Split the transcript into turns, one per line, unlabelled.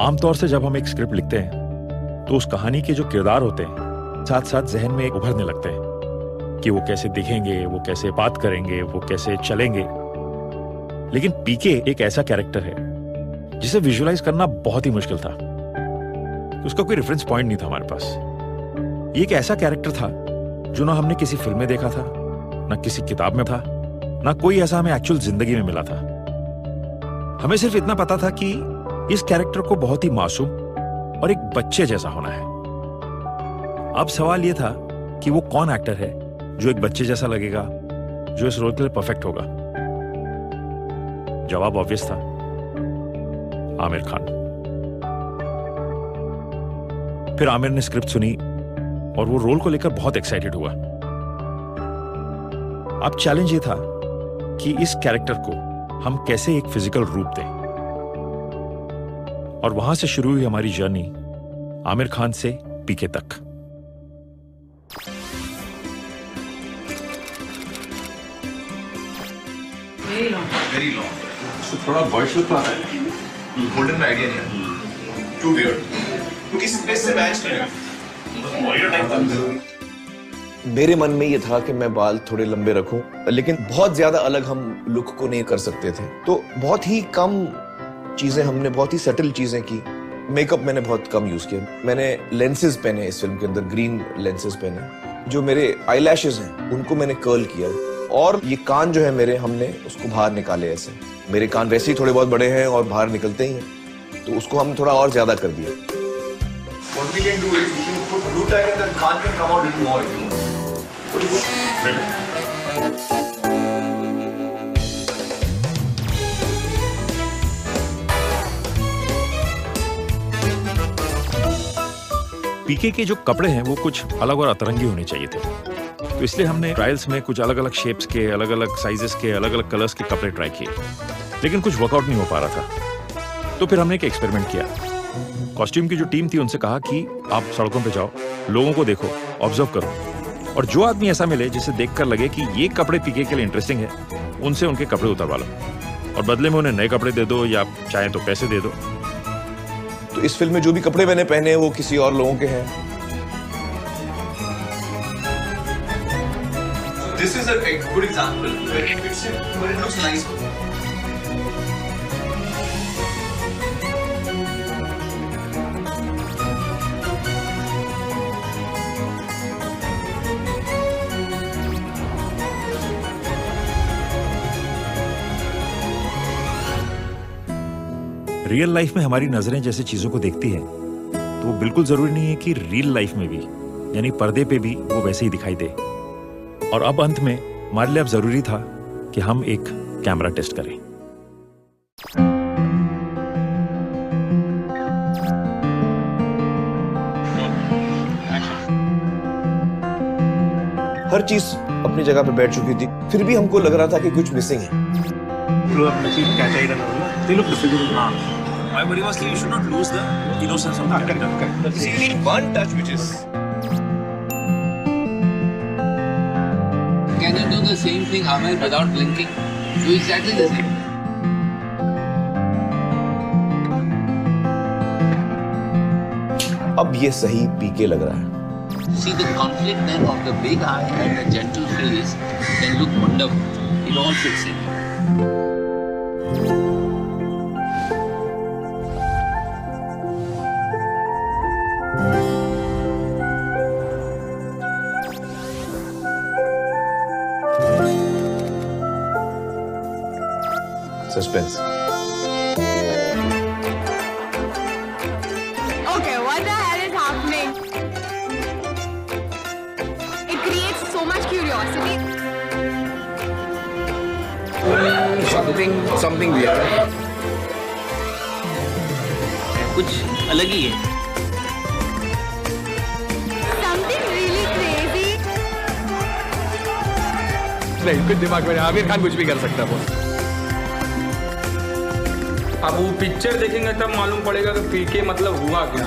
आमतौर से जब हम एक स्क्रिप्ट लिखते हैं तो उस कहानी के जो किरदार होते हैं साथ साथ जहन में उभरने लगते हैं कि वो कैसे दिखेंगे, वो कैसे बात करेंगे, वो कैसे चलेंगे। लेकिन पीके एक ऐसा कैरेक्टर है जिसे विजुअलाइज करना बहुत ही मुश्किल था। उसका कोई रेफरेंस पॉइंट नहीं था हमारे पास। ये एक ऐसा कैरेक्टर था जो ना हमने किसी फिल्म में देखा था, ना किसी किताब में था, ना कोई ऐसा हमें एक्चुअल जिंदगी में मिला था। हमें सिर्फ इतना पता था कि इस कैरेक्टर को बहुत ही मासूम और एक बच्चे जैसा होना है। अब सवाल यह था कि वो कौन एक्टर है जो एक बच्चे जैसा लगेगा, जो इस रोल के लिए परफेक्ट होगा। जवाब ऑब्वियस था, आमिर खान। फिर आमिर ने स्क्रिप्ट सुनी और वो रोल को लेकर बहुत एक्साइटेड हुआ। अब चैलेंज ये था कि इस कैरेक्टर को हम कैसे एक फिजिकल रूप दें। और वहां से शुरू हुई हमारी जर्नी आमिर खान से पीके तक।
Very long. So थोड़ा voice look आता है। Golden idea नहीं है। Too weird. क्योंकि space से match नहीं है। Warrior type था।
मेरे मन में ये था कि मैं बाल थोड़े लंबे रखूं, लेकिन बहुत ज्यादा अलग हम लुक को नहीं कर सकते थे। तो बहुत ही कम चीजें हमने, बहुत ही सटल चीजें की। मेकअप मैंने बहुत कम यूज किया। मैंने लेंसेज पहने इस फिल्म के अंदर, ग्रीन लेंसेज पहने। जो मेरे आईलैशेस हैं उनको मैंने कर्ल किया, और ये कान जो है मेरे, हमने उसको बाहर निकाले ऐसे। मेरे कान वैसे ही थोड़े बहुत बड़े हैं और बाहर निकलते ही हैं, तो उसको हम थोड़ा और ज्यादा कर दिया।
What we can do is we can put blue tag and the Khan can come out little more.
पीके के जो कपड़े हैं वो कुछ अलग और अतरंगी होने चाहिए थे। तो इसलिए हमने ट्रायल्स में कुछ अलग अलग शेप्स के, अलग अलग साइजेस के, अलग अलग कलर्स के कपड़े ट्राई किए, लेकिन कुछ वर्कआउट नहीं हो पा रहा था। तो फिर हमने एक एक्सपेरिमेंट किया। कॉस्ट्यूम की जो टीम थी उनसे कहा कि आप सड़कों पे जाओ, लोगों को देखो, ऑब्जर्व करो, और जो आदमी ऐसा मिले जिसे देखकर लगे कि ये कपड़े पीके के लिए इंटरेस्टिंग है, उनसे उनके कपड़े उतरवा लो और बदले में उन्हें नए कपड़े दे दो या चाहे तो पैसे दे दो।
तो इस फिल्म में जो भी कपड़े मैंने पहने वो किसी और लोगों के हैं।
This is a good example where it fits in, where it looks nice.
Real life में हमारी नजरें जैसे चीजों को देखती हैं, तो वो बिल्कुल जरूरी नहीं है कि रियल लाइफ में भी, यानी पर्दे पे भी वो वैसे ही दिखाई दे। और अब अंत में हमारे लिए अब जरूरी था कि हम एक कैमरा टेस्ट करें।
हर चीज अपनी जगह पे बैठ चुकी थी, फिर भी हमको लग रहा था कि कुछ मिसिंग है।
My worry was you should not lose the innocence of the character.
See, you need one touch which is.
Can you do the same thing, Amir, without blinking? Do exactly the same.
अब ये सही पीके लग रहा है।
See the conflict then of the big eye and the gentle face can look wonderful. It all fits in.
Suspense.
Okay, what the hell is happening? It creates so much curiosity.
Something weird.
कुछ अलग ही है।
Something really crazy.
नहीं, कुछ दिमाग में आमिर खान कुछ भी कर सकता है।
अब वो पिक्चर देखेंगे तब मालूम पड़ेगा कि पीके मतलब हुआ क्या।